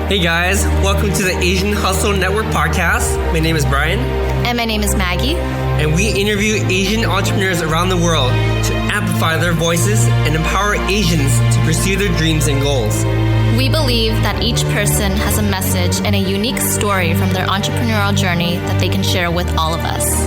Hey guys, welcome to the Asian Hustle Network podcast. My name is Brian. And my name is Maggie. And we interview Asian entrepreneurs around the world to amplify their voices and empower Asians to pursue their dreams and goals. We believe that each person has a message and a unique story from their entrepreneurial journey that they can share with all of us.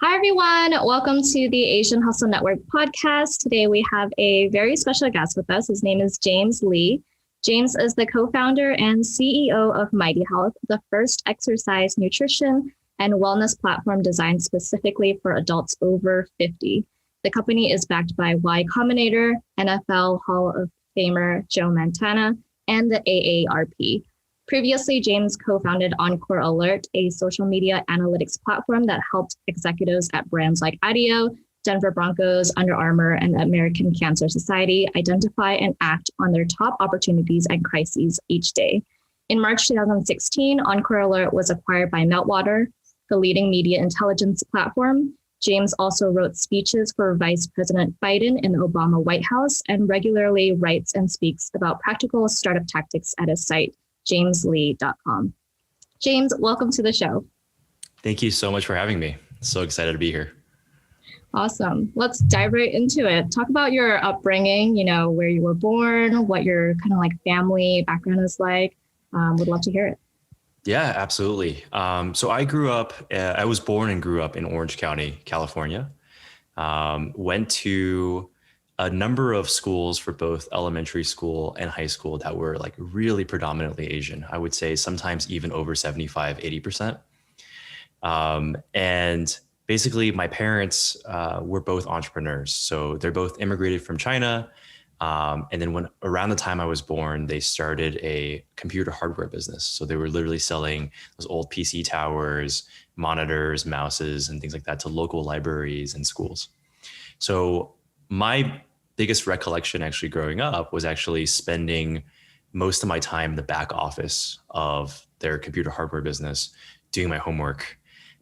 Hi, everyone. Welcome to the Asian Hustle Network podcast. Today, we have a very special guest with us. His name is James Lee. James is the co-founder and CEO of Mighty Health, the first exercise, nutrition, and wellness platform designed specifically for adults over 50. The company is backed by Combinator, NFL Hall of Famer Joe Montana, and the AARP. Previously, James co-founded Encore Alert, a social media analytics platform that helped executives at brands like IDEO, Denver Broncos, Under Armour, and the American Cancer Society identify and act on their top opportunities and crises each day. In March 2016, Encore Alert was acquired by Meltwater, the leading media intelligence platform. James also wrote speeches for Vice President Biden in the Obama White House and regularly writes and speaks about practical startup tactics at his site, jameslee.com. James, welcome to the show. Thank you so much for having me. So excited to be here. Awesome. Let's dive right into it. Talk about your upbringing, where you were born, what your kind of like family background is like. Would love to hear it. Yeah, absolutely. So I was born and grew up in Orange County, California. Went to a number of schools for both elementary school and high school that were like really predominantly Asian. I would say sometimes even over 75, 80%. And basically, my parents were both entrepreneurs. So they're both immigrated from China. And then around the time I was born, they started a computer hardware business. So they were literally selling those old PC towers, monitors, mouses, and things like that to local libraries and schools. So my biggest recollection actually growing up was actually spending most of my time in the back office of their computer hardware business, doing my homework,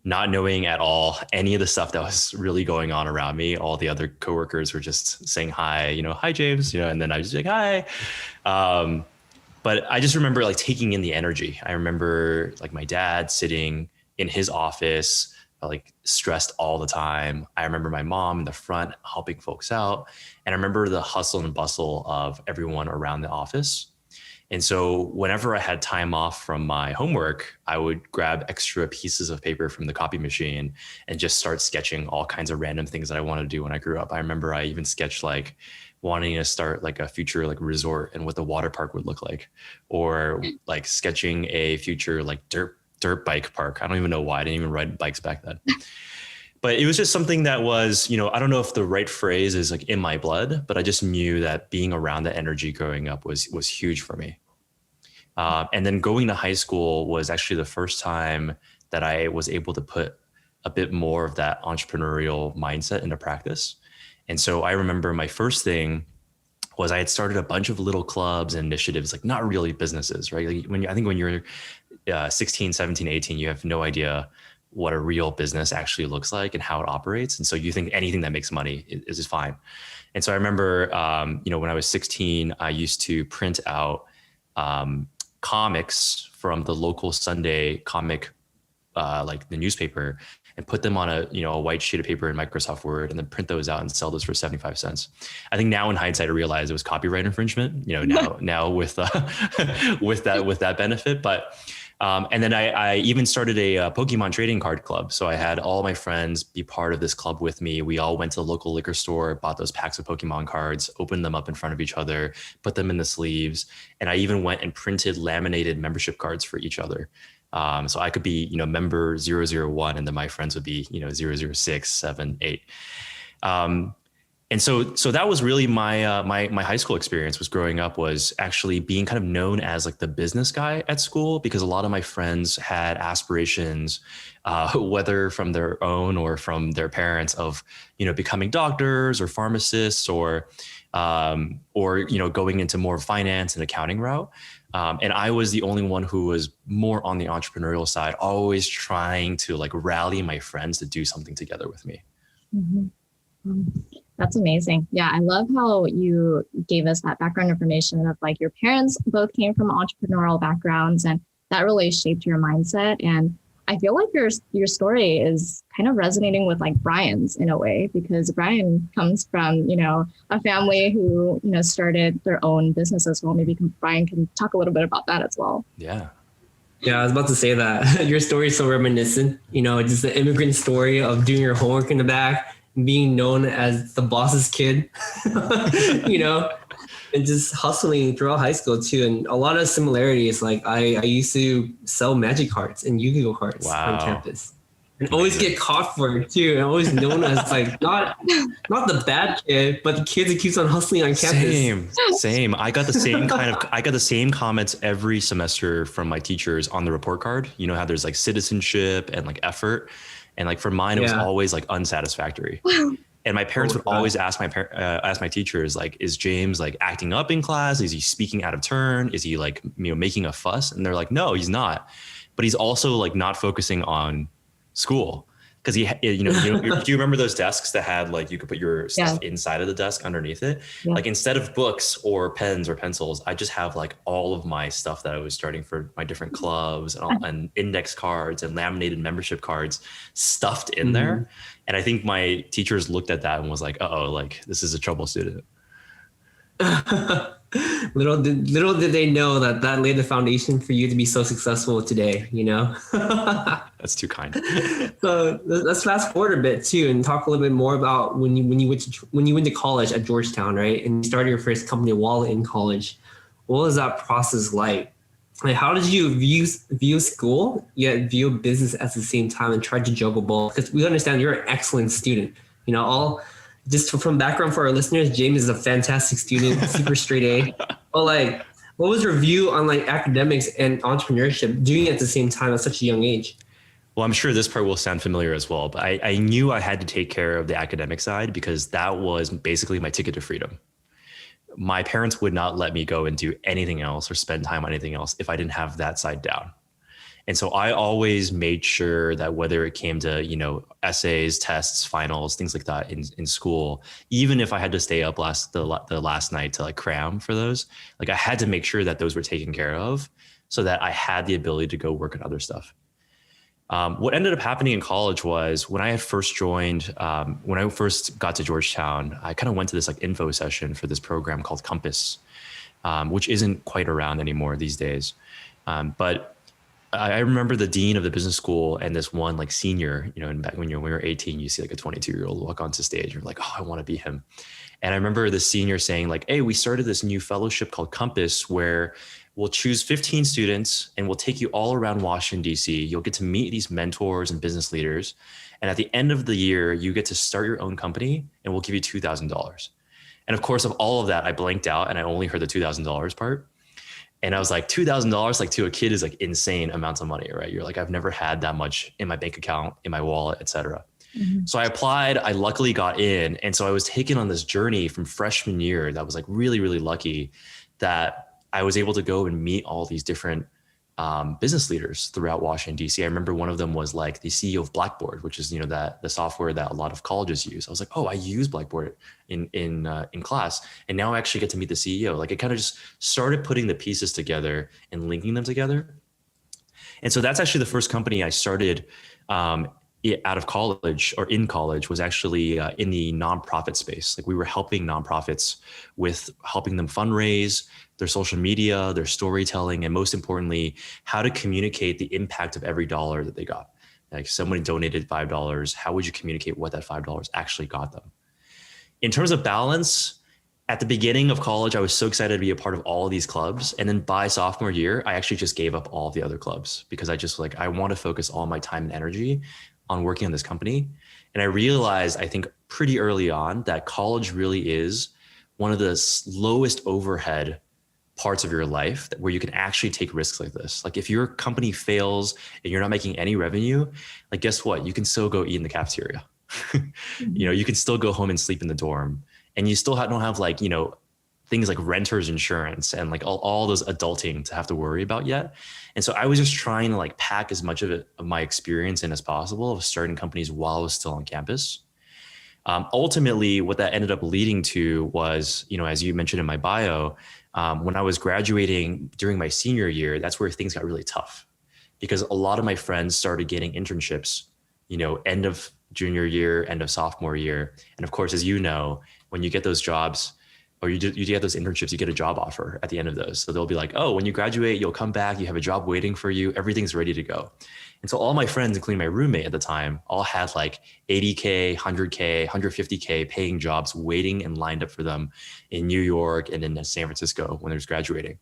not knowing at all any of the stuff that was really going on around me. All the other coworkers were just saying hi, hi, James, and then I was just like, hi. But I just remember like taking in the energy. I remember like my dad sitting in his office, like stressed all the time. I remember my mom in the front helping folks out. And I remember the hustle and bustle of everyone around the office. And so whenever I had time off from my homework, I would grab extra pieces of paper from the copy machine and just start sketching all kinds of random things that I wanted to do when I grew up. I remember I even sketched like wanting to start like a future like resort and what the water park would look like, or like sketching a future like dirt bike park. I don't even know why. I didn't even ride bikes back then. But it was just something that was, I don't know if the right phrase is like in my blood, but I just knew that being around the energy growing up was huge for me. And then going to high school was actually the first time that I was able to put a bit more of that entrepreneurial mindset into practice. And so I remember my first thing was I had started a bunch of little clubs and initiatives, like not really businesses, right? Like I think when you're 16, 17, 18, you have no idea what a real business actually looks like and how it operates. And so you think anything that makes money is fine. And so I remember, when I was 16, I used to print out comics from the local Sunday comic, like the newspaper, and put them on a white sheet of paper in Microsoft Word, and then print those out and sell those for 75 cents. I think now in hindsight, I realized it was copyright infringement, now with that benefit. But and then I even started a Pokemon trading card club. So I had all my friends be part of this club with me. We all went to the local liquor store, bought those packs of Pokemon cards, opened them up in front of each other, put them in the sleeves. And I even went and printed laminated membership cards for each other. So I could be, member 001, and then my friends would be, 006, 7, 8. And so that was really my my high school experience, was growing up, was actually being kind of known as like the business guy at school, because a lot of my friends had aspirations, whether from their own or from their parents, of, becoming doctors or pharmacists or going into more finance and accounting route. And I was the only one who was more on the entrepreneurial side, always trying to like rally my friends to do something together with me. Mm-hmm. That's amazing. Yeah, I love how you gave us that background information of like your parents both came from entrepreneurial backgrounds and that really shaped your mindset. And I feel like your story is kind of resonating with like Brian's in a way, because Brian comes from, a family who, started their own business as well. Maybe Brian can talk a little bit about that as well. Yeah. Yeah, I was about to say that your story is so reminiscent, just the immigrant story of doing your homework in the back, being known as the boss's kid, and just hustling throughout high school too. And a lot of similarities. Like I used to sell magic cards and Yu-Gi-Oh cards on campus. And always get caught for it too. And always known as like not the bad kid, but the kid that keeps on hustling on campus. Same. I got the same comments every semester from my teachers on the report card. You know how there's like citizenship and like effort, and like for mine it was always like unsatisfactory. And my parents would always ask my teachers, like, is James like acting up in class? Is he speaking out of turn? Is he like making a fuss? And they're like, no, he's not. But he's also like not focusing on school, because do you remember those desks that had like you could put your stuff inside of the desk underneath it? Yeah. Like instead of books or pens or pencils, I just have like all of my stuff that I was starting for my different clubs and index cards and laminated membership cards stuffed in there. And I think my teachers looked at that and was like, uh-oh, like this is a trouble student. Little did they know that laid the foundation for you to be so successful today, That's too kind. So let's fast forward a bit too and talk a little bit more about when you went to college at Georgetown, right? And you started your first company while in college. What was that process like? Like, how did you view school yet view business at the same time and try to juggle both? Because we understand you're an excellent student. Just from background for our listeners, James is a fantastic student, super straight A. But like, what was your view on like academics and entrepreneurship doing it at the same time at such a young age? Well, I'm sure this part will sound familiar as well, but I knew I had to take care of the academic side because that was basically my ticket to freedom. My parents would not let me go and do anything else or spend time on anything else if I didn't have that side down. And so I always made sure that whether it came to, essays, tests, finals, things like that in school, even if I had to stay up the last night to like cram for those, like I had to make sure that those were taken care of so that I had the ability to go work on other stuff. What ended up happening in college was when I had first joined, when I first got to Georgetown, I kind of went to this like info session for this program called Compass, which isn't quite around anymore these days. But I remember the dean of the business school and this one like senior, and back when we were 18, you see like a 22-year-old walk onto stage. You're like, oh, I want to be him. And I remember the senior saying like, hey, we started this new fellowship called Compass where we'll choose 15 students and we'll take you all around Washington, D.C. You'll get to meet these mentors and business leaders. And at the end of the year, you get to start your own company and we'll give you $2,000. And of course, of all of that, I blanked out and I only heard the $2,000 part. And I was like, $2,000, like to a kid is like insane amounts of money, right? You're like, I've never had that much in my bank account, in my wallet, et cetera. Mm-hmm. So I applied, I luckily got in. And so I was taken on this journey from freshman year that was like really, really lucky that I was able to go and meet all these different business leaders throughout Washington, D.C. I remember one of them was like the CEO of Blackboard, which is, that the software that a lot of colleges use. I was like, oh, I use Blackboard in class. And now I actually get to meet the CEO. Like it kind of just started putting the pieces together and linking them together. And so that's actually the first company I started out of college or in college was actually in the nonprofit space. Like we were helping nonprofits with helping them fundraise, their social media, their storytelling, and most importantly, how to communicate the impact of every dollar that they got. Like if someone donated $5, how would you communicate what that $5 actually got them? In terms of balance, at the beginning of college, I was so excited to be a part of all of these clubs. And then by sophomore year, I actually just gave up all of the other clubs because I want to focus all my time and energy on working on this company. And I realized, I think pretty early on that college really is one of the lowest overhead parts of your life where you can actually take risks like this. Like if your company fails and you're not making any revenue, like guess what? You can still go eat in the cafeteria. You can still go home and sleep in the dorm and you still don't have like, things like renter's insurance and like all those adulting to have to worry about yet. And so I was just trying to like pack as much of my experience in as possible of starting companies while I was still on campus. Ultimately, what that ended up leading to was, as you mentioned in my bio, when I was graduating during my senior year, that's where things got really tough because a lot of my friends started getting internships, end of junior year, end of sophomore year. And of course, as you know, when you get those jobs or you get those internships, you get a job offer at the end of those. So they'll be like, oh, when you graduate, you'll come back, you have a job waiting for you, everything's ready to go. And so all my friends, including my roommate at the time, all had like 80K, 100K, 150K paying jobs waiting and lined up for them in New York and in San Francisco when they was graduating.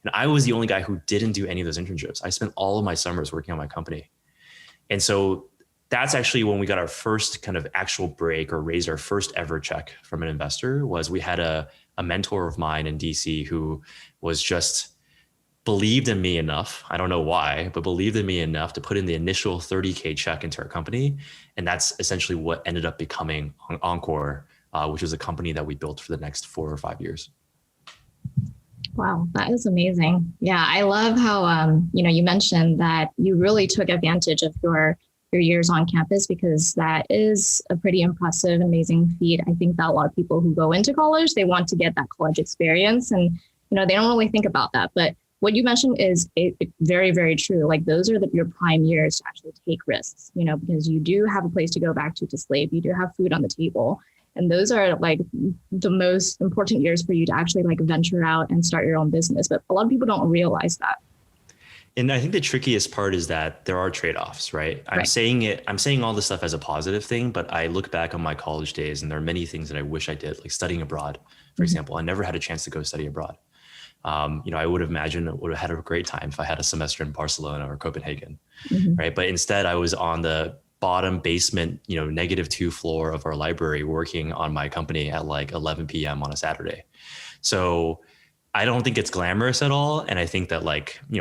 And I was the only guy who didn't do any of those internships. I spent all of my summers working on my company. And so that's actually when we got our first kind of actual break or raised our first ever check from an investor. Was we had a mentor of mine in DC who was just believed in me enough. I don't know why, but believed in me enough to put in the initial 30K check into our company. And that's essentially what ended up becoming Encore, which was a company that we built for the next 4 or 5 years. Wow, that is amazing. Yeah, I love how, you mentioned that you really took advantage of your years on campus, because that is a pretty impressive, amazing feat. I think that a lot of people who go into college, they want to get that college experience, and they don't really think about that. But what you mentioned is very, very true. Like those are your prime years to actually take risks, because you do have a place to go back to slave. You do have food on the table. And those are like the most important years for you to actually like venture out and start your own business. But a lot of people don't realize that. And I think the trickiest part is that there are trade-offs, right? I'm saying all this stuff as a positive thing, but I look back on my college days and there are many things that I wish I did, like studying abroad, for example. I never had a chance to go study abroad. I would have imagined I would have had a great time if I had a semester in Barcelona or Copenhagen, right? But instead I was on the bottom basement, -2 floor of our library working on my company at like 11 p.m. on a Saturday. So I don't think it's glamorous at all. And I think that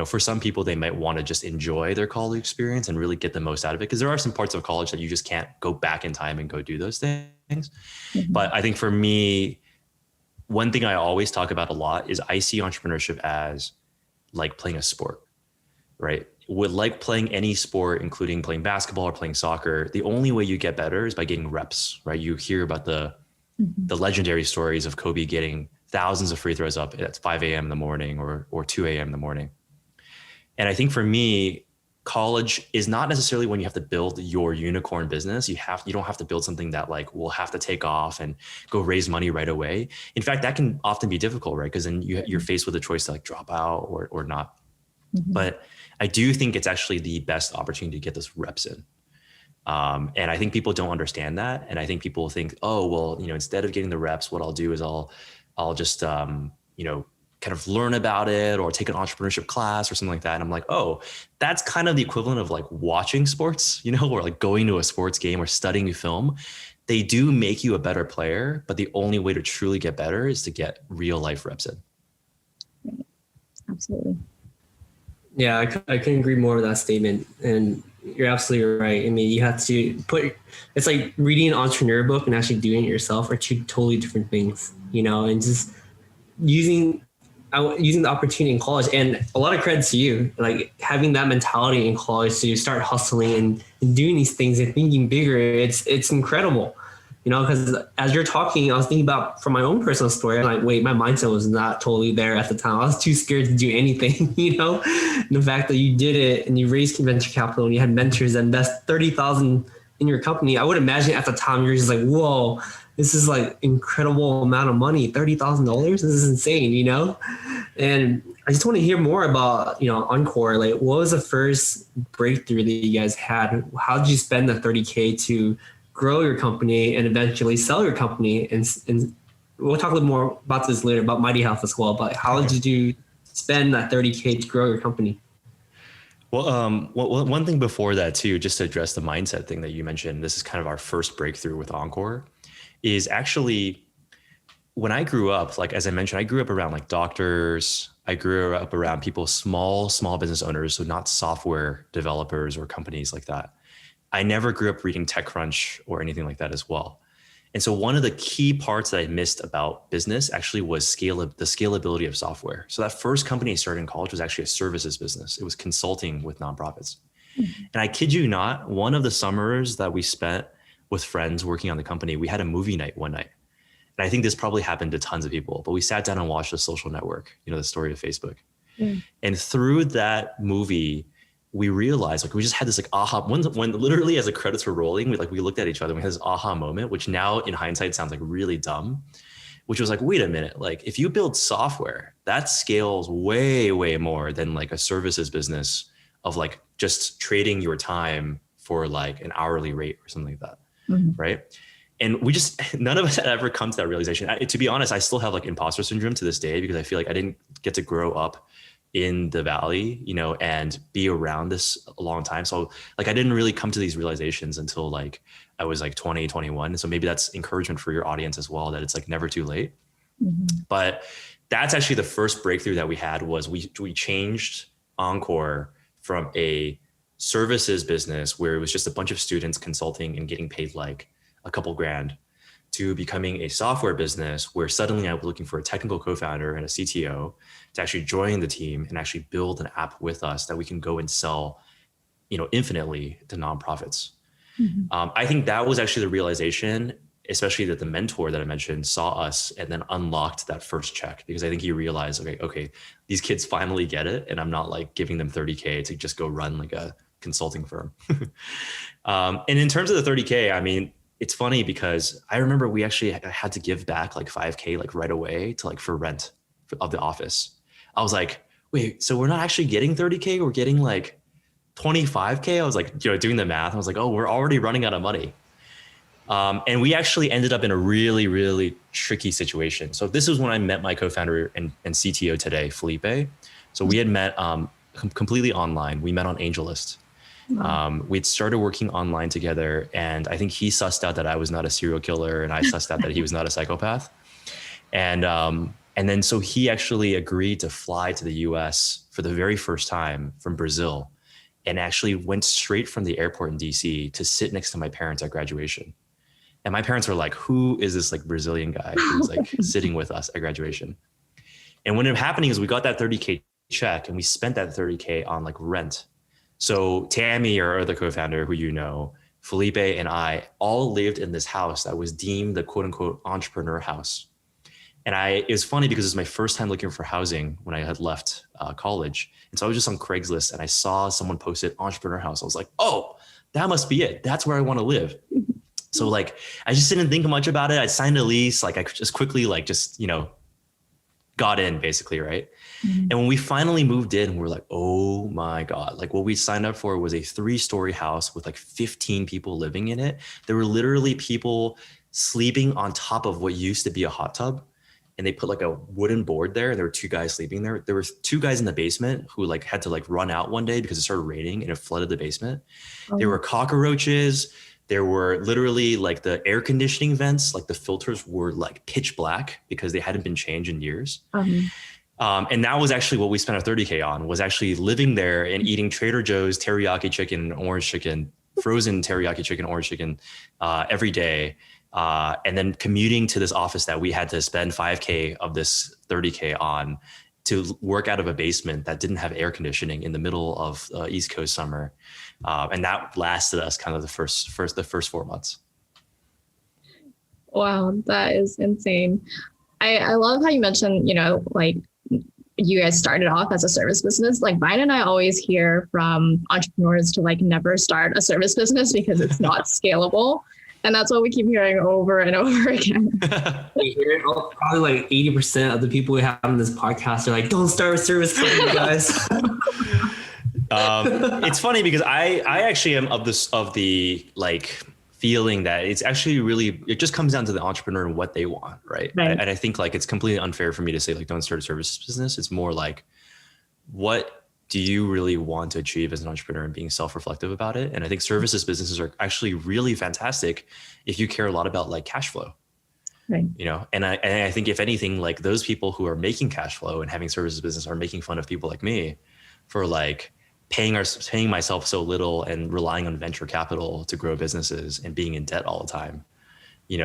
for some people, they might want to just enjoy their college experience and really get the most out of it. Because there are some parts of college that you just can't go back in time and go do those things. But I think for me, one thing I always talk about a lot is I see entrepreneurship as like playing a sport, right? With like playing any sport, including playing basketball or playing soccer, the only way you get better is by getting reps, right? You hear about the legendary stories of Kobe getting thousands of free throws up at 5 a.m. in the morning or 2 a.m. in the morning. And I think for me, college is not necessarily when you have to build your unicorn business. You don't have to build something that like will have to take off and go raise money right away. In fact, that can often be difficult, right? Because then you're faced with a choice to like drop out or not. But I do think it's actually the best opportunity to get those reps in. And I think people don't understand that. And I think people think, oh, well, instead of getting the reps, what I'll do is I'll just, kind of learn about it or take an entrepreneurship class or something like that. And I'm like, oh, that's kind of the equivalent of like watching sports, or like going to a sports game or studying film. They do make you a better player, but the only way to truly get better is to get real life reps in. Right. Absolutely. Yeah, I couldn't agree more with that statement. And you're absolutely right. I mean, you have to it's like reading an entrepreneur book and actually doing it yourself are two totally different things, and just using the opportunity in college. And a lot of credit to you, like having that mentality in college to start hustling and doing these things and thinking bigger. It's incredible, because as you're talking, I was thinking about from my own personal story. I'm like, wait, my mindset was not totally there at the time. I was too scared to do anything, And the fact that you did it and you raised venture capital and you had mentors that invest $30,000 in your company. I would imagine at the time you're just like, whoa, this is like incredible amount of money, $30,000. This is insane, And I just want to hear more about, Encore. Like, what was the first breakthrough that you guys had? How did you spend the 30K to grow your company and eventually sell your company? And we'll talk a little more about this later, about Mighty Health as well. But how did you spend that 30K to grow your company? Well, one thing before that too, just to address the mindset thing that you mentioned, this is kind of our first breakthrough with Encore, is actually when I grew up, like, as I mentioned, I grew up around like doctors. I grew up around people, small business owners. So not software developers or companies like that. I never grew up reading TechCrunch or anything like that as well. And so one of the key parts that I missed about business actually was the scalability of software. So that first company I started in college was actually a services business. It was consulting with nonprofits. And I kid you not, one of the summers that we spent with friends working on the company, we had a movie night one night. And I think this probably happened to tons of people, but we sat down and watched The Social Network, the story of Facebook. And through that movie, we realized like we just had this like aha when literally as the credits were rolling, we looked at each other and we had this aha moment, which now in hindsight sounds like really dumb, which was like, wait a minute, like if you build software, that scales way, way more than like a services business of like just trading your time for like an hourly rate or something like that. Right. And none of us had ever come to that realization. To be honest, I still have like imposter syndrome to this day because I feel like I didn't get to grow up in the Valley, and be around this a long time. So like, I didn't really come to these realizations until like I was like 20, 21. So maybe that's encouragement for your audience as well, that it's like never too late. But that's actually the first breakthrough that we had was we changed Encore from a services business where it was just a bunch of students consulting and getting paid like a couple grand to becoming a software business where suddenly I was looking for a technical co-founder and a CTO to actually join the team and actually build an app with us that we can go and sell, infinitely to nonprofits. I think that was actually the realization, especially that the mentor that I mentioned saw us and then unlocked that first check, because I think he realized, okay, these kids finally get it. And I'm not like giving them $30K to just go run like a consulting firm. And in terms of the $30K, I mean, it's funny because I remember we actually had to give back like $5K like right away to like for rent of the office. I was like, wait, so we're not actually getting $30K, we're getting like $25K. I was like, doing the math. I was like, oh, we're already running out of money. And we actually ended up in a really, really tricky situation. So this is when I met my co-founder and CTO today, Felipe. So we had met completely online. We met on AngelList. We'd started working online together, and I think he sussed out that I was not a serial killer, and I sussed out that he was not a psychopath. And then so he actually agreed to fly to the US for the very first time from Brazil, and actually went straight from the airport in DC to sit next to my parents at graduation. And my parents were like, who is this like Brazilian guy who's like sitting with us at graduation? And what ended up happening is we got that $30K check and we spent that $30K on like rent. So Tammy, our other co-founder who Felipe and I all lived in this house that was deemed the quote unquote entrepreneur house. And it was funny because it was my first time looking for housing when I had left college. And so I was just on Craigslist and I saw someone posted entrepreneur house. I was like, oh, that must be it. That's where I want to live. So like, I just didn't think much about it. I signed a lease. Like I just quickly got in basically. Right. And when we finally moved in, we're like, oh my God, like what we signed up for was a 3-story house with like 15 people living in it. There were literally people sleeping on top of what used to be a hot tub. And they put like a wooden board there. And there were 2 guys sleeping there. There were 2 guys in the basement who like had to like run out one day because it started raining and it flooded the basement. Oh. There were cockroaches. There were literally like the air conditioning vents, like the filters were like pitch black because they hadn't been changed in years. And that was actually what we spent our $30K on, was actually living there and eating Trader Joe's teriyaki chicken, orange chicken, frozen teriyaki chicken, orange chicken every day. And then commuting to this office that we had to spend $5K of this $30K on to work out of a basement that didn't have air conditioning in the middle of East Coast summer. And that lasted us kind of the first 4 months. Wow, that is insane. I love how you mentioned, like you guys started off as a service business. Like Vine and I always hear from entrepreneurs to like never start a service business because it's not scalable. And that's what we keep hearing over and over again. Probably like 80% of the people we have on this podcast are like, don't start a service company, guys. It's funny because I actually am of the like feeling that it's actually really, it just comes down to the entrepreneur and what they want, right? And I think like it's completely unfair for me to say like don't start a service business. It's more like, what do you really want to achieve as an entrepreneur and being self-reflective about it? And I think services businesses are actually really fantastic if you care a lot about like cash flow. Right. And I think if anything, like those people who are making cash flow and having services business are making fun of people like me for like paying myself so little and relying on venture capital to grow businesses and being in debt all the time.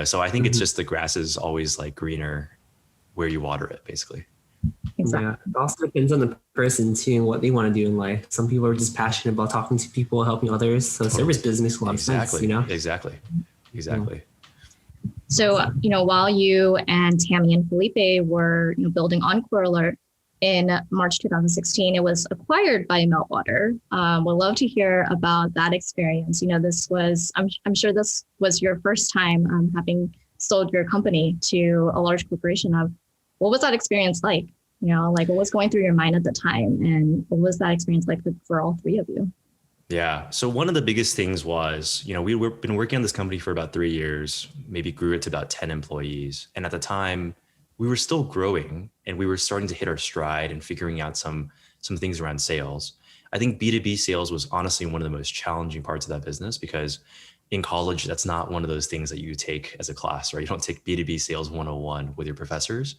So I think it's just the grass is always like greener where you water it, basically. Exactly. Yeah, it also depends on the person too and what they want to do in life. Some people are just passionate about talking to people, helping others. So service business, a lot of sense, Exactly. Exactly. So, while you and Tammy and Felipe were building Encore Alert in March 2016, it was acquired by Meltwater. We'd love to hear about that experience. This was, I'm sure this was your first time having sold your company to a large corporation. What was that experience like? What was going through your mind at the time? And what was that experience like for all three of you? Yeah. So one of the biggest things was, we've been working on this company for about 3 years, maybe grew it to about 10 employees. And at the time we were still growing and we were starting to hit our stride and figuring out some things around sales. I think B2B sales was honestly one of the most challenging parts of that business because in college, that's not one of those things that you take as a class, right? You don't take B2B sales 101 with your professors.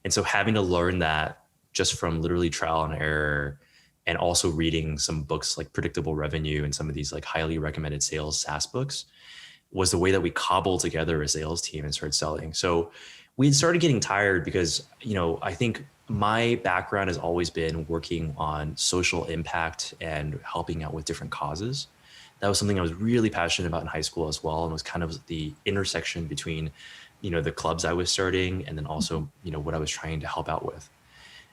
And so having to learn that just from literally trial and error, and also reading some books like Predictable Revenue and some of these like highly recommended sales SaaS books was the way that we cobbled together a sales team and started selling. So we had started getting tired because, I think my background has always been working on social impact and helping out with different causes. That was something I was really passionate about in high school as well. And was kind of the intersection between, the clubs I was starting and then also, what I was trying to help out with.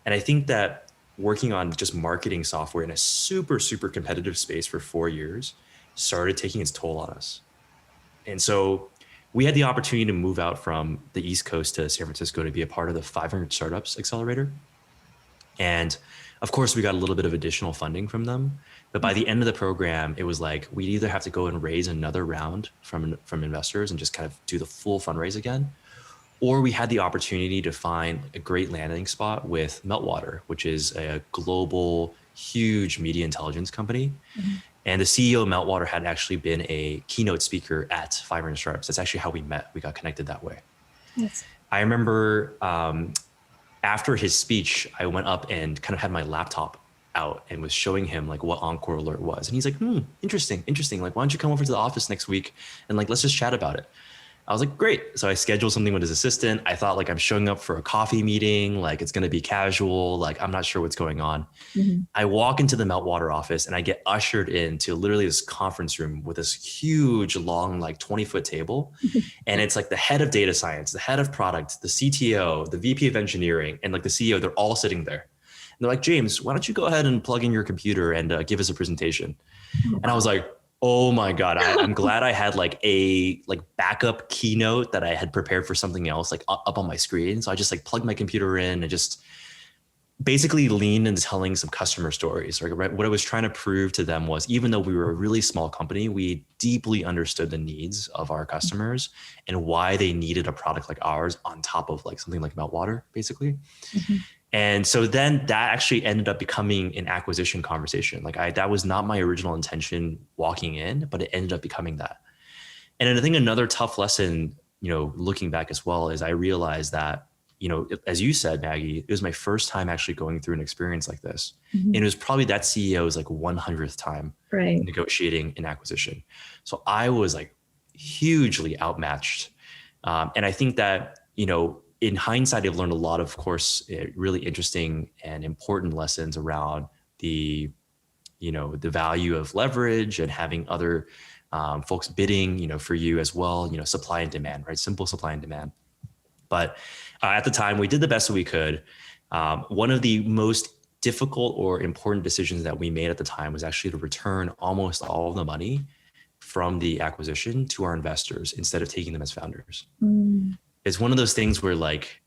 And I think that working on just marketing software in a super, super competitive space for 4 years started taking its toll on us. And so we had the opportunity to move out from the East Coast to San Francisco to be a part of the 500 Startups Accelerator. And of course, we got a little bit of additional funding from them. But by the end of the program, it was like we'd either have to go and raise another round from investors and just kind of do the full fundraise again, or we had the opportunity to find a great landing spot with Meltwater, which is a global, huge media intelligence company. Mm-hmm. And the CEO of Meltwater had actually been a keynote speaker at 500 Startups. That's actually how we met. We got connected that way. Yes. I remember after his speech, I went up and kind of had my laptop out and was showing him like what Encore Alert was. And he's like, interesting. Like, why don't you come over to the office next week and like, let's just chat about it. I was like, great. So I scheduled something with his assistant. I thought like I'm showing up for a coffee meeting, like it's going to be casual. Like I'm not sure what's going on. Mm-hmm. I walk into the Meltwater office and I get ushered into literally this conference room with this huge, long, like 20-foot table. And it's like the head of data science, the head of product, the CTO, the VP of engineering, and like the CEO, they're all sitting there. And they're like, James, why don't you go ahead and plug in your computer and give us a presentation? And I was like, oh my God, I'm glad I had like a backup keynote that I had prepared for something else like up on my screen. So I just like plugged my computer in and just basically leaned into telling some customer stories. Right? What I was trying to prove to them was even though we were a really small company, we deeply understood the needs of our customers and why they needed a product like ours on top of like something like Meltwater, basically. Mm-hmm. And so then that actually ended up becoming an acquisition conversation. Like that was not my original intention walking in, but it ended up becoming that. And I think another tough lesson, looking back as well, is I realized that, as you said, Maggie, it was my first time actually going through an experience like this. Mm-hmm. And it was probably that CEO's like 100th time negotiating an acquisition. So I was like hugely outmatched. And I think that, in hindsight, I've learned a lot of course, really interesting and important lessons around the value of leverage and having other folks bidding, for you as well, supply and demand, right? Simple supply and demand. But at the time, we did the best that we could. One of the most difficult or important decisions that we made at the time was actually to return almost all of the money from the acquisition to our investors instead of taking them as founders. Mm. It's one of those things where like,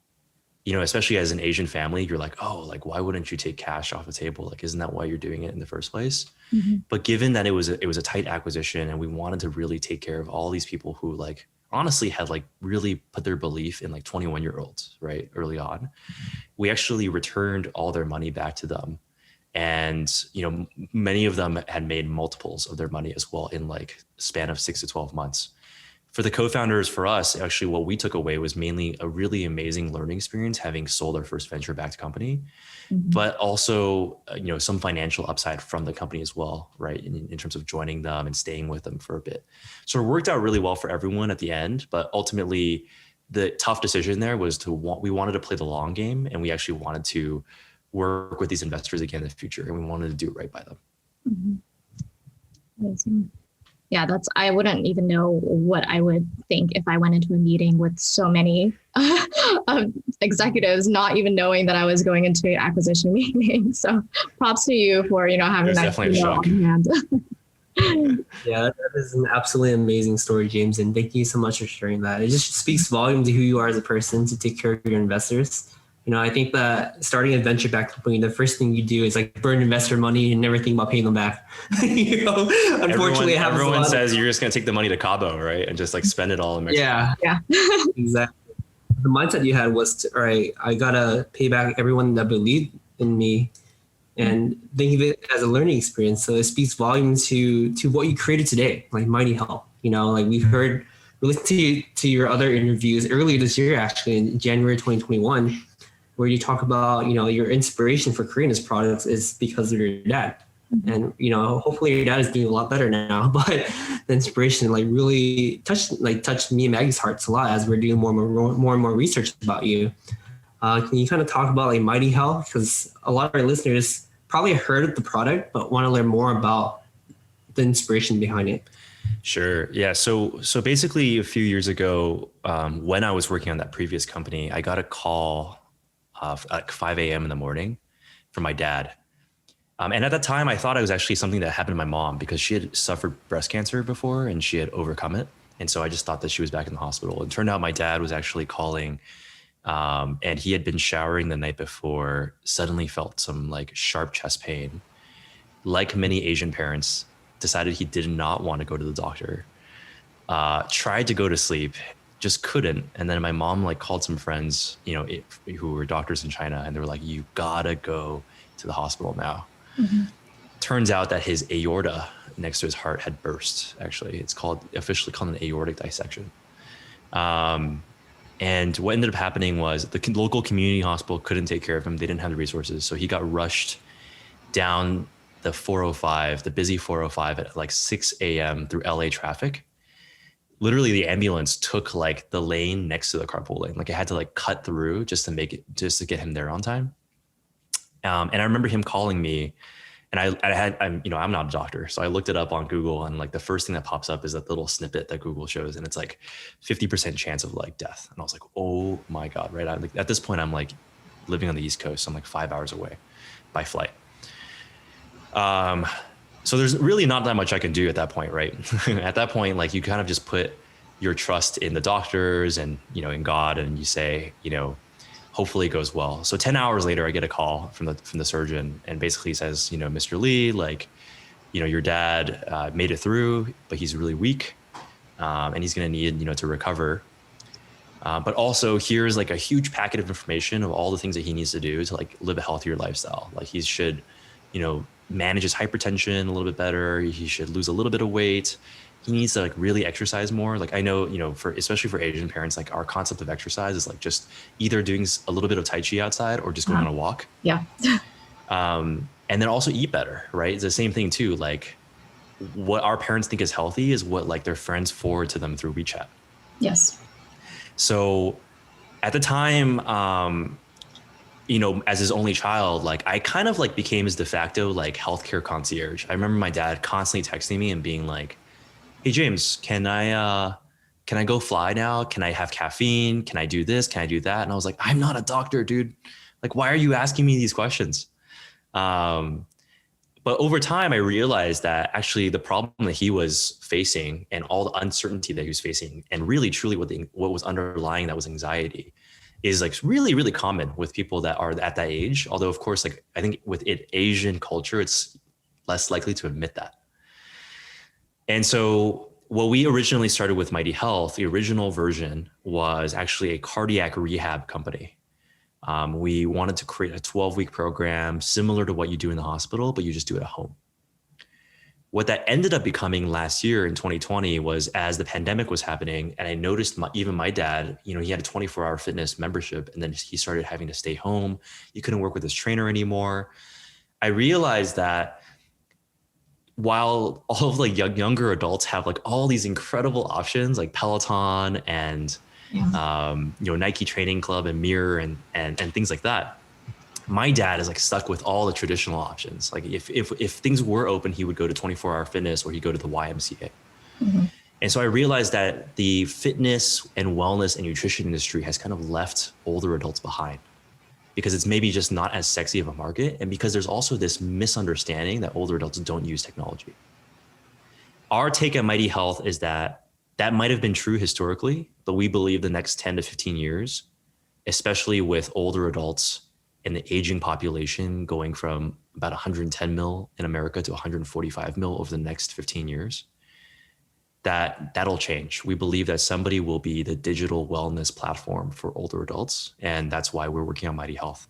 especially as an Asian family, you're like, oh, like, why wouldn't you take cash off the table? Like, isn't that why you're doing it in the first place? Mm-hmm. But given that it was a tight acquisition and we wanted to really take care of all these people who like honestly had like really put their belief in like 21-year-olds, right? Early on, mm-hmm. we actually returned all their money back to them. And, many of them had made multiples of their money as well in like span of 6 to 12 months. For the co-founders, for us, actually, what we took away was mainly a really amazing learning experience, having sold our first venture-backed company, mm-hmm. but also, some financial upside from the company as well, right? In terms of joining them and staying with them for a bit. So it worked out really well for everyone at the end, but ultimately the tough decision there was we wanted to play the long game, and we actually wanted to work with these investors again in the future, and we wanted to do it right by them. Mm-hmm. Amazing. Yeah, I wouldn't even know what I would think if I went into a meeting with so many executives, not even knowing that I was going into an acquisition meeting. So props to you for, It having was that definitely a shock. on hand. Yeah, that is an absolutely amazing story, James. And thank you so much for sharing that. It just speaks volumes to who you are as a person to take care of your investors. I think that starting a venture-backed company, the first thing you do is like burn investor money and never think about paying them back. Unfortunately, everyone says you're just going to take the money to Cabo, right? And just like spend it all in Mexico. Yeah. Exactly. The mindset you had was, all right, I got to pay back everyone that believed in me and think of it as a learning experience. So it speaks volumes to what you created today, like Mighty Health. Like we listened to your other interviews earlier this year, actually in January 2021, where you talk about, your inspiration for creating this product is because of your dad. And, hopefully your dad is doing a lot better now, but the inspiration really touched me and Maggie's hearts a lot as we're doing more and more research about you. Can you kind of talk about Mighty Health? Because a lot of our listeners probably heard of the product, but want to learn more about the inspiration behind it. Sure. Yeah. So basically a few years ago, when I was working on that previous company, I got a call at 5 a.m. in the morning from my dad. And at that time, I thought it was actually something that happened to my mom because she had suffered breast cancer before and she had overcome it. And so I just thought that she was back in the hospital. It turned out my dad was actually calling, and he had been showering the night before, suddenly felt some sharp chest pain. Like many Asian parents, decided he did not want to go to the doctor. Tried to go to sleep, just couldn't. And then my mom called some friends, who were doctors in China, and they were like, "You gotta go to the hospital now." Mm-hmm. Turns out that his aorta next to his heart had burst. Actually, it's officially called an aortic dissection. And what ended up happening was the local community hospital couldn't take care of him. They didn't have the resources, so he got rushed down the 405, the busy 405 at 6 a.m. through LA traffic. Literally, the ambulance took the lane next to the carpool lane. It had to cut through just to get him there on time. And I remember him calling me, and I'm not a doctor, so I looked it up on Google, and the first thing that pops up is that little snippet that Google shows, and it's 50% chance of death. And I was like, oh my God, right? At this point, I'm living on the East Coast. So I'm 5 hours away by flight. So there's really not that much I can do at that point, right? At that point, you kind of just put your trust in the doctors and, in God, and you say, hopefully it goes well. So 10 hours later, I get a call from the surgeon, and basically says, Mr. Lee, your dad made it through, but he's really weak, and he's going to need, to recover. But also here's a huge packet of information of all the things that he needs to do to live a healthier lifestyle. He should, manage his hypertension a little bit better. He should lose a little bit of weight. He needs to really exercise more. I know, especially for Asian parents, our concept of exercise is just either doing a little bit of Tai Chi outside or just going on a walk. Yeah. And then also eat better, right? It's the same thing too. What our parents think is healthy is what their friends forward to them through WeChat. Yes. So at the time, as his only child, I kind of became his de facto healthcare concierge. I remember my dad constantly texting me and being like, "Hey James, can I go fly now? Can I have caffeine? Can I do this? Can I do that?" And I was like, "I'm not a doctor, dude. Why are you asking me these questions?" But over time, I realized that actually the problem that he was facing and all the uncertainty that he was facing, and really truly what was underlying that was anxiety, is really, really common with people that are at that age. Although of course, I think with Asian culture, it's less likely to admit that. And so what we originally started with Mighty Health, the original version was actually a cardiac rehab company. We wanted to create a 12-week program similar to what you do in the hospital, but you just do it at home. What that ended up becoming last year in 2020 was, as the pandemic was happening, and I noticed even my dad, he had a 24-hour fitness membership, and then he started having to stay home. He couldn't work with his trainer anymore. I realized that while all of younger adults have all these incredible options like Peloton and Nike Training Club and Mirror and things like that, my dad is stuck with all the traditional options. If things were open, he would go to 24-hour fitness or he'd go to the YMCA. Mhm. And so I realized that the fitness and wellness and nutrition industry has kind of left older adults behind because it's maybe just not as sexy of a market. And because there's also this misunderstanding that older adults don't use technology. Our take at Mighty Health is that that might have been true historically, but we believe the next 10 to 15 years, especially with older adults and the aging population going from about 110 mil in America to 145 mil over the next 15 years, that'll change. We believe that somebody will be the digital wellness platform for older adults. And that's why we're working on Mighty Health.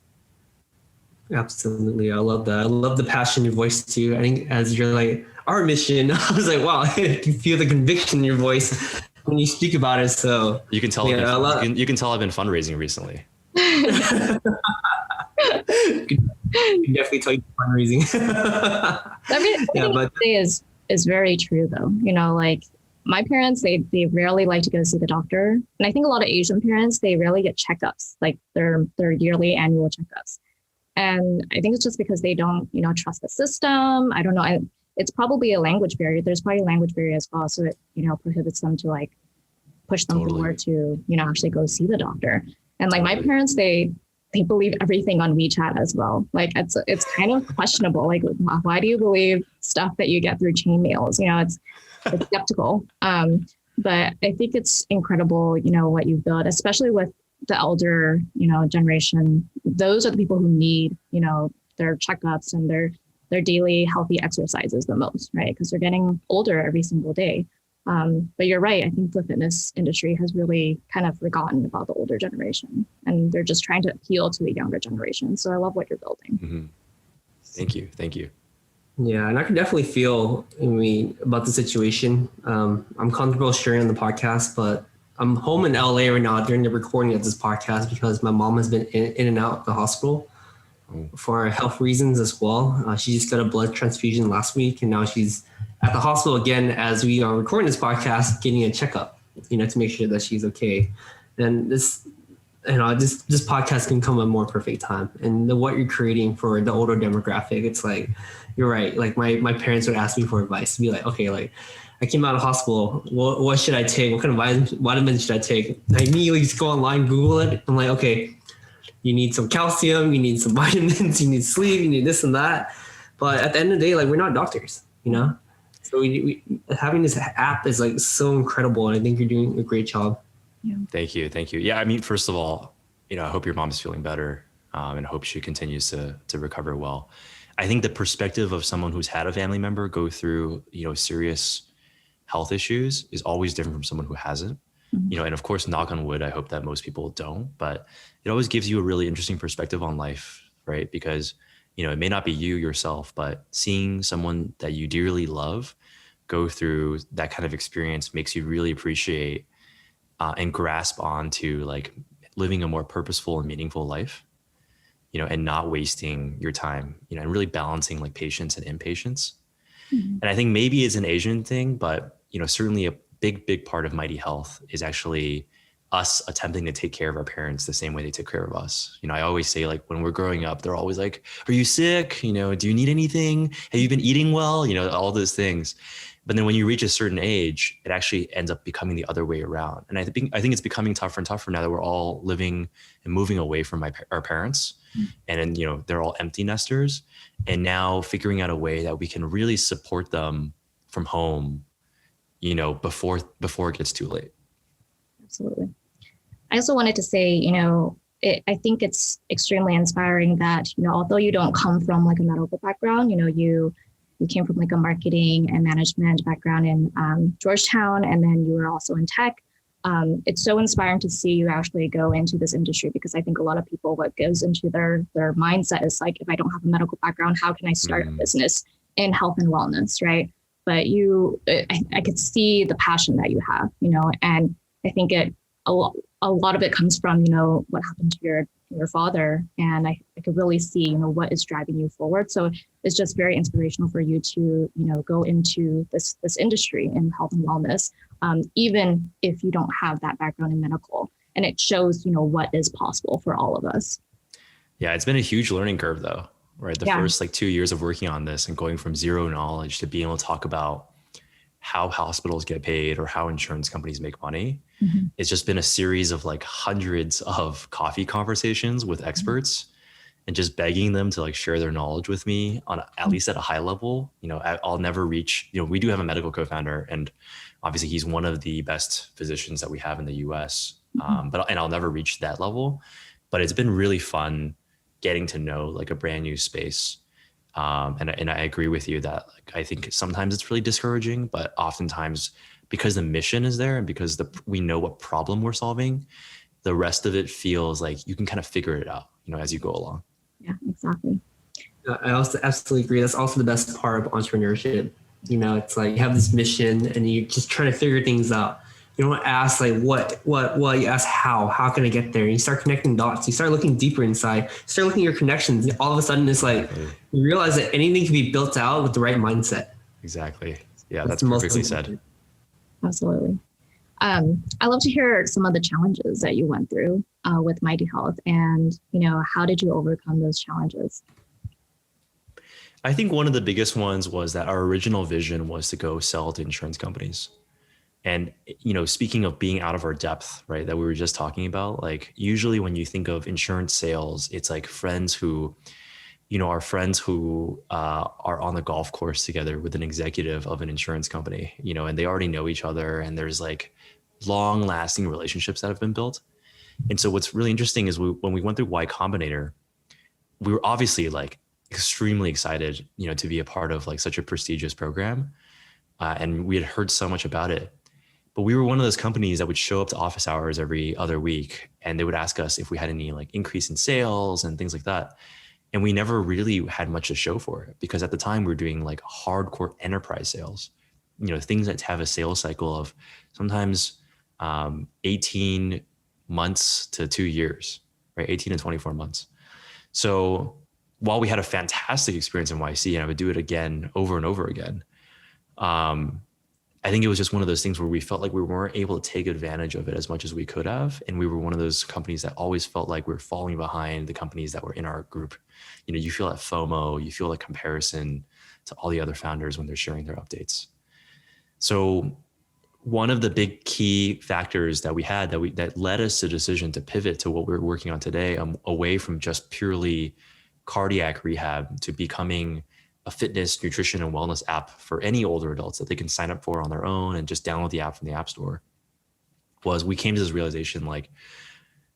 Absolutely. I love that. I love the passion in your voice too. I think as you're like, our mission, I was like, wow, I can feel the conviction in your voice when you speak about it. So you can tell, you can tell I've been fundraising recently. You can definitely tell you fundraising. Everything you say is very true though. You know, like my parents, they rarely like to go see the doctor. And I think a lot of Asian parents, they rarely get checkups, like their yearly annual checkups. And I think it's just because they don't, trust the system. I don't know. It's probably a language barrier. There's probably a language barrier as well. So it, prohibits them to like push them forward to, actually go see the doctor. And like my parents, they believe everything on WeChat as well. Like it's kind of questionable. Like, why do you believe stuff that you get through chain mails? It's skeptical. But I think it's incredible, what you've built, especially with the elder, generation. Those are the people who need, their checkups and their daily healthy exercises the most, right? Because they're getting older every single day. But you're right. I think the fitness industry has really kind of forgotten about the older generation, and they're just trying to appeal to the younger generation. So I love what you're building. Mm-hmm. Thank you. Yeah, and I can definitely feel about the situation. I'm comfortable sharing on the podcast, but I'm home in LA right now during the recording of this podcast because my mom has been in and out of the hospital for health reasons as well. She just got a blood transfusion last week, and now she's at the hospital again as we are recording this podcast, getting a checkup, to make sure that she's okay. And this podcast can come at a more perfect time. And what you're creating for the older demographic, it's like, you're right. Like my parents would ask me for advice, be like, okay, like I came out of hospital. What should I take? What kind of vitamins should I take? I immediately just go online, Google it. I'm like, okay, you need some calcium, you need some vitamins, you need sleep, you need this and that. But at the end of the day, like we're not doctors, So we having this app is like so incredible, and I think you're doing a great job. Yeah. Thank you. Yeah, first of all, I hope your mom's feeling better, and hope she continues to recover well. I think the perspective of someone who's had a family member go through, serious health issues is always different from someone who hasn't. Mm-hmm. And of course, knock on wood, I hope that most people don't, but it always gives you a really interesting perspective on life, right? Because, it may not be you yourself, but seeing someone that you dearly love go through that kind of experience makes you really appreciate and grasp onto like living a more purposeful and meaningful life, and not wasting your time, and really balancing like patience and impatience. Mm-hmm. And I think maybe it's an Asian thing, but, certainly a big part of Mighty Health is actually us attempting to take care of our parents the same way they took care of us. I always say like when we're growing up, they're always like, are you sick? Do you need anything? Have you been eating well? All those things. But then when you reach a certain age, it actually ends up becoming the other way around. And I think it's becoming tougher and tougher now that we're all living and moving away from our parents. Mm-hmm. And then, they're all empty nesters. And now figuring out a way that we can really support them from home, before it gets too late. Absolutely. I also wanted to say, I think it's extremely inspiring that, although you don't come from like a medical background, you came from like a marketing and management background in Georgetown, and then you were also in tech. It's so inspiring to see you actually go into this industry, because I think a lot of people, what goes into their mindset is like, if I don't have a medical background, how can I start a business in health and wellness, right? But I could see the passion that you have, and I think a lot of it comes from, what happened to your father. And I could really see, what is driving you forward. So it's just very inspirational for you to, go into this industry in health and wellness, even if you don't have that background in medical. And it shows, what is possible for all of us. Yeah, it's been a huge learning curve though, right? The first like 2 years of working on this and going from zero knowledge to being able to talk about how hospitals get paid or how insurance companies make money. It's just been a series of like hundreds of coffee conversations with experts and just begging them to like share their knowledge with me on at least at a high level. I'll never reach, we do have a medical co-founder, and obviously he's one of the best physicians that we have in the US. But I'll never reach that level, but it's been really fun getting to know like a brand new space. And I agree with you that like, I think sometimes it's really discouraging, but oftentimes because the mission is there and because we know what problem we're solving, the rest of it feels like you can kind of figure it out, as you go along. Yeah, exactly. I also absolutely agree. That's also the best part of entrepreneurship. It's like you have this mission and you just try to figure things out. You don't ask like what, you ask how can I get there? And you start connecting dots. You start looking deeper inside, start looking at your connections. All of a sudden it's like, you realize that anything can be built out with the right mindset. Exactly. Yeah, that's perfectly said. Absolutely. I love to hear some of the challenges that you went through with Mighty Health, and how did you overcome those challenges? I think one of the biggest ones was that our original vision was to go sell to insurance companies. And, speaking of being out of our depth, right, that we were just talking about, like usually when you think of insurance sales, it's like friends who, our friends who are on the golf course together with an executive of an insurance company, and they already know each other, and there's like long lasting relationships that have been built. And so what's really interesting is when we went through Y Combinator, we were obviously like extremely excited, to be a part of like such a prestigious program. And we had heard so much about it. But we were one of those companies that would show up to office hours every other week, and they would ask us if we had any like increase in sales and things like that. And we never really had much to show for it, because at the time we were doing like hardcore enterprise sales, things that have a sales cycle of sometimes 18 months to 2 years, right? 18 to 24 months. So while we had a fantastic experience in YC, and I would do it again over and over again, I think it was just one of those things where we felt like we weren't able to take advantage of it as much as we could have. And we were one of those companies that always felt like we were falling behind the companies that were in our group. You feel that FOMO, you feel that comparison to all the other founders when they're sharing their updates. So one of the big key factors that we had that led us to the decision to pivot to what we're working on today, away from just purely cardiac rehab to becoming a fitness, nutrition, and wellness app for any older adults that they can sign up for on their own and just download the app from the App Store, was we came to this realization like,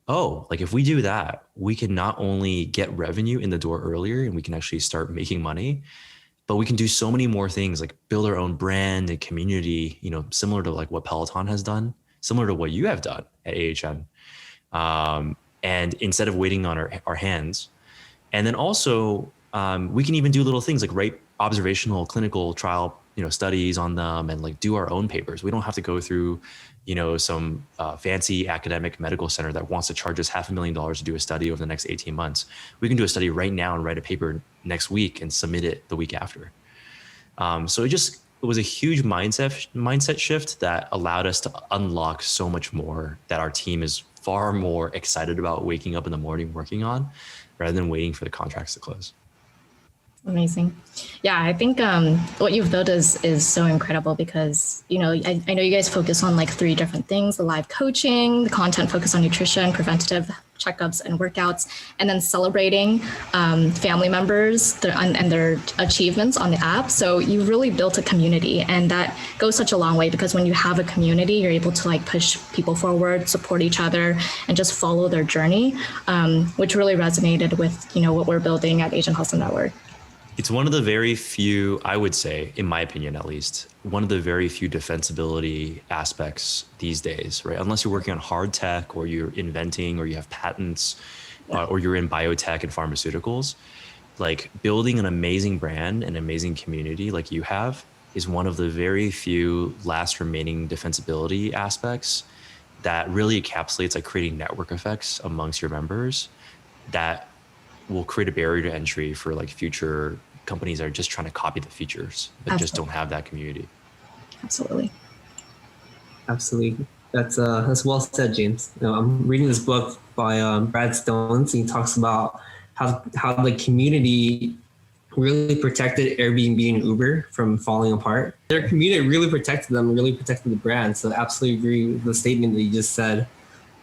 if we do that, we can not only get revenue in the door earlier and we can actually start making money, but we can do so many more things like build our own brand and community, similar to like what Peloton has done, similar to what you have done at AHN. And instead of waiting on our hands, and then also, we can even do little things like write observational clinical trial, studies on them and like do our own papers. We don't have to go through, some fancy academic medical center that wants to charge us $500,000 to do a study over the next 18 months. We can do a study right now and write a paper next week and submit it the week after. So it was a huge mindset shift that allowed us to unlock so much more that our team is far more excited about waking up in the morning working on, rather than waiting for the contracts to close. Amazing. Yeah, I think what you've built is so incredible because, I know you guys focus on like 3 different things: the live coaching, the content focused on nutrition, preventative checkups and workouts, and then celebrating family members and their achievements on the app. So you really built a community, and that goes such a long way because when you have a community, you're able to like push people forward, support each other, and just follow their journey, which really resonated with, what we're building at Asian Hustle Network. It's one of the very few, I would say, in my opinion at least, one of the very few defensibility aspects these days, right? Unless you're working on hard tech or you're inventing or you have patents or you're in biotech and pharmaceuticals, like building an amazing brand and amazing community like you have is one of the very few last remaining defensibility aspects that really encapsulates like creating network effects amongst your members that will create a barrier to entry for like future companies that are just trying to copy the features, but just don't have that community. Absolutely. That's well said, James. I'm reading this book by Brad Stones, and he talks about how the community really protected Airbnb and Uber from falling apart. Their community really protected them, really protected the brand. So absolutely agree with the statement that you just said.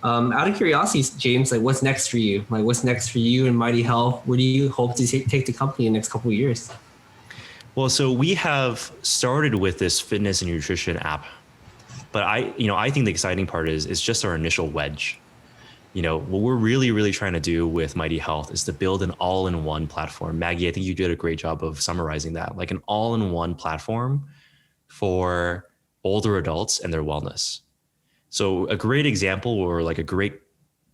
Out of curiosity, James, like what's next for you? Like what's next for you and Mighty Health? Where do you hope to take the company in the next couple of years? Well, so we have started with this fitness and nutrition app, but I think the exciting part is just our initial wedge. What we're really, really trying to do with Mighty Health is to build an all-in-one platform. Maggie, I think you did a great job of summarizing that, like an all-in-one platform for older adults and their wellness. So a great example or like a great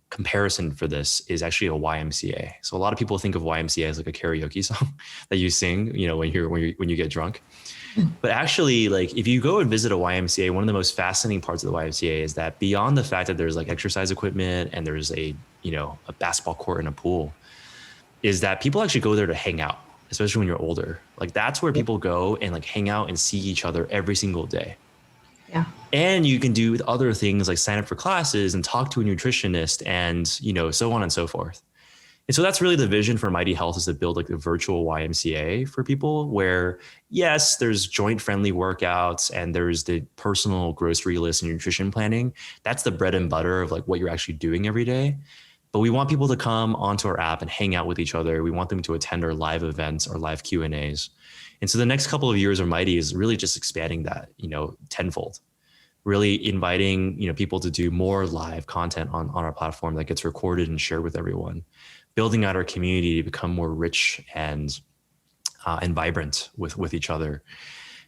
comparison for this is actually a YMCA. So a lot of people think of YMCA as like a karaoke song that you sing, when you get drunk. But actually, like if you go and visit a YMCA, one of the most fascinating parts of the YMCA is that beyond the fact that there's like exercise equipment and there's a basketball court and a pool, is that people actually go there to hang out, especially when you're older. Like that's where people go and like hang out and see each other every single day. Yeah. And you can do other things like sign up for classes and talk to a nutritionist and, so on and so forth. And so that's really the vision for Mighty Health, is to build like a virtual YMCA for people where, yes, there's joint friendly workouts and there's the personal grocery list and nutrition planning. That's the bread and butter of like what you're actually doing every day. But we want people to come onto our app and hang out with each other. We want them to attend our live events, our live Q&As. And so the next couple of years of Mighty is really just expanding that, tenfold, really inviting, people to do more live content on our platform that gets recorded and shared with everyone, building out our community to become more rich and vibrant with each other.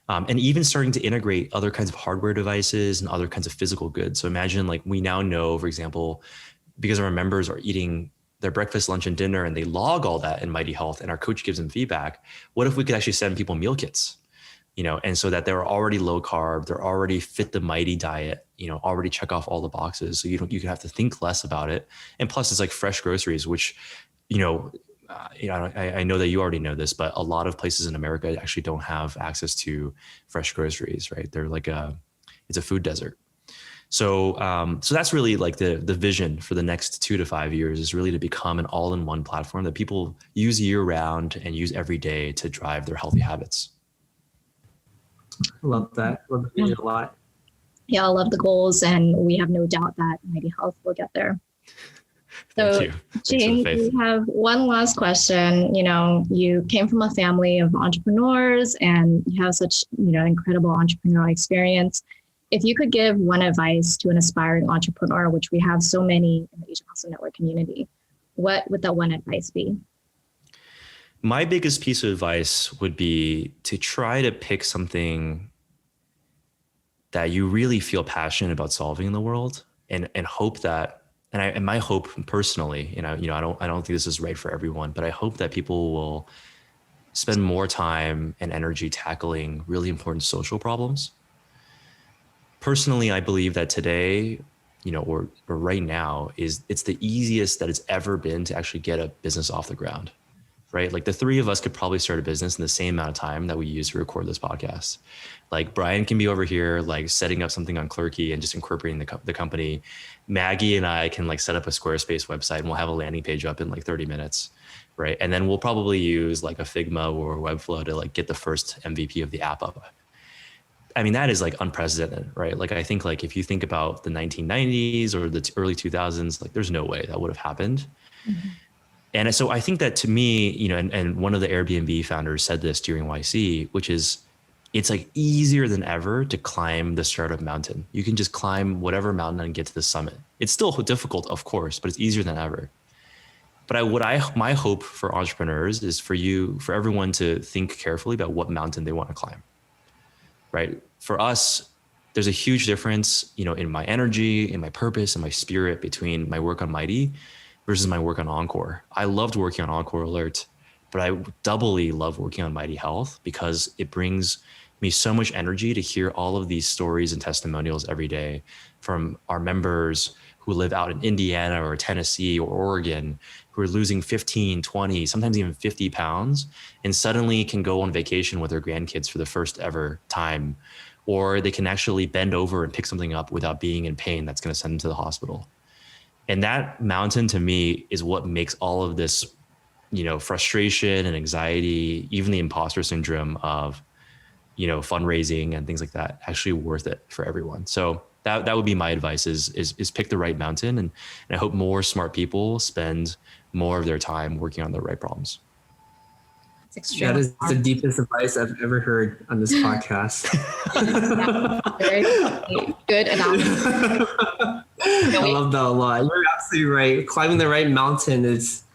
And even starting to integrate other kinds of hardware devices and other kinds of physical goods. So imagine like we now know, for example, because our members are eating their breakfast, lunch, and dinner, and they log all that in Mighty Health, and our coach gives them feedback. What if we could actually send people meal kits, and so that they're already low carb, they're already fit the Mighty diet, already check off all the boxes. So you can have to think less about it. And plus it's like fresh groceries, which, I know that you already know this, but a lot of places in America actually don't have access to fresh groceries, right? They're like it's a food desert. So that's really like the vision for the next 2 to 5 years, is really to become an all-in-one platform that people use year round and use every day to drive their healthy habits. I love that. Love the vision a lot. Yeah, I love the goals, and we have no doubt that Mighty Health will get there. So, Thank you. James, we have one last question. You came from a family of entrepreneurs and you have such, incredible entrepreneurial experience. If you could give one advice to an aspiring entrepreneur, which we have so many in the Asian Hustle Network community, what would that one advice be? My biggest piece of advice would be to try to pick something that you really feel passionate about solving in the world, and hope that, and my hope personally, I don't think this is right for everyone, but I hope that people will spend more time and energy tackling really important social problems. Personally, I believe that today, or right now, it's the easiest that it's ever been to actually get a business off the ground, right? Like the three of us could probably start a business in the same amount of time that we use to record this podcast. Like Brian can be over here, like setting up something on Clerky and just incorporating the company. Maggie and I can like set up a Squarespace website and we'll have a landing page up in like 30 minutes, right? And then we'll probably use like a Figma or Webflow to like get the first MVP of the app up. I mean, that is like unprecedented, right? Like I think like if you think about the 1990s or the early 2000s, like there's no way that would have happened. Mm-hmm. And so I think that to me, and one of the Airbnb founders said this during YC, which is it's like easier than ever to climb the startup mountain. You can just climb whatever mountain and get to the summit. It's still difficult, of course, but it's easier than ever. But my hope for entrepreneurs is for everyone to think carefully about what mountain they want to climb, right? For us, there's a huge difference, in my energy, in my purpose, and my spirit between my work on Mighty versus my work on Encore. I loved working on Encore Alert, but I doubly love working on Mighty Health because it brings me so much energy to hear all of these stories and testimonials every day from our members who live out in Indiana or Tennessee or Oregon, who are losing 15, 20, sometimes even 50 pounds, and suddenly can go on vacation with their grandkids for the first ever time, or they can actually bend over and pick something up without being in pain that's going to send them to the hospital. And that mountain to me is what makes all of this frustration and anxiety, even the imposter syndrome of, fundraising and things like that, actually worth it for everyone. So that would be my advice is pick the right mountain. And I hope more smart people spend more of their time working on the right problems. That is the deepest advice I've ever heard on this podcast. Very good analysis. I love that a lot. You're absolutely right. Climbing the right mountain it's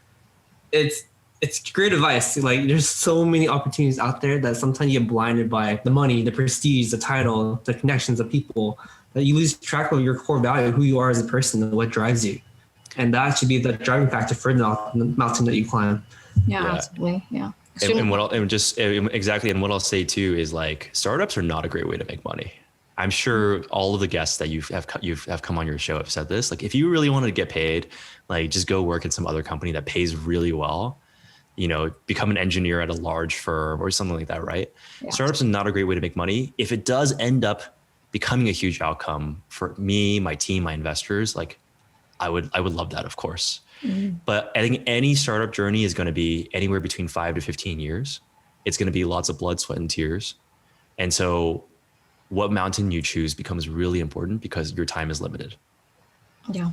great advice. Like, there's so many opportunities out there that sometimes you get blinded by the money, the prestige, the title, the connections of people, that you lose track of your core value, who you are as a person, and what drives you. And that should be the driving factor for the mountain that you climb. Yeah. Absolutely. Yeah. And what I'll say too is, like, startups are not a great way to make money. I'm sure all of the guests that you've come on your show have said this. Like, if you really wanted to get paid, like, just go work in some other company that pays really well, become an engineer at a large firm or something like that, right? Yeah. Startups are not a great way to make money. If it does end up becoming a huge outcome for me, my team, my investors, like, I would love that, of course. Mm-hmm. But I think any startup journey is going to be anywhere between 5 to 15 years. It's going to be lots of blood, sweat, and tears. And so what mountain you choose becomes really important because your time is limited. Yeah,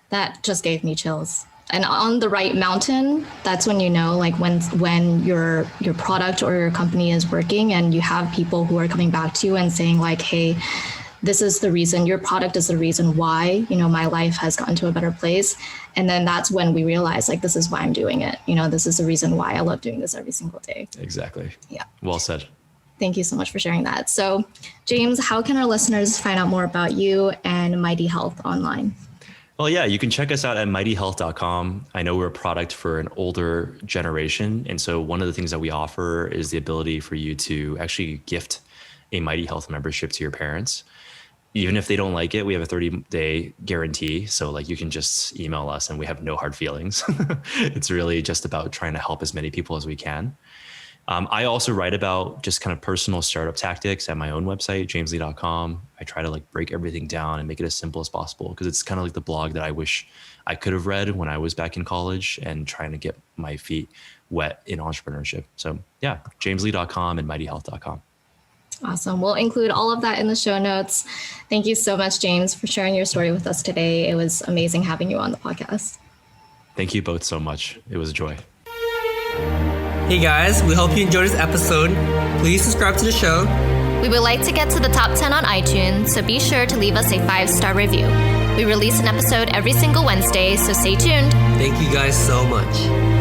that just gave me chills. And on the right mountain, that's when like when your product or your company is working and you have people who are coming back to you and saying, like, hey, this is the reason, your product is the reason why, my life has gotten to a better place. And then that's when we realize, like, this is why I'm doing it. This is the reason why I love doing this every single day. Exactly. Yeah. Well said. Thank you so much for sharing that. So, James, how can our listeners find out more about you and Mighty Health online? Well, yeah, you can check us out at mightyhealth.com. I know we're a product for an older generation. And so one of the things that we offer is the ability for you to actually gift a Mighty Health membership to your parents. Even if they don't like it, we have a 30-day guarantee. So, like, you can just email us and we have no hard feelings. It's really just about trying to help as many people as we can. I also write about just kind of personal startup tactics at my own website, jameslee.com. I try to, like, break everything down and make it as simple as possible because it's kind of like the blog that I wish I could have read when I was back in college and trying to get my feet wet in entrepreneurship. So yeah, jameslee.com and mightyhealth.com. Awesome. We'll include all of that in the show notes. Thank you so much, James, for sharing your story with us today. It was amazing having you on the podcast. Thank you both so much. It was a joy. Hey guys, we hope you enjoyed this episode. Please subscribe to the show. We would like to get to the top 10 on iTunes, so be sure to leave us a 5-star review. We release an episode every single Wednesday, so stay tuned. Thank you guys so much.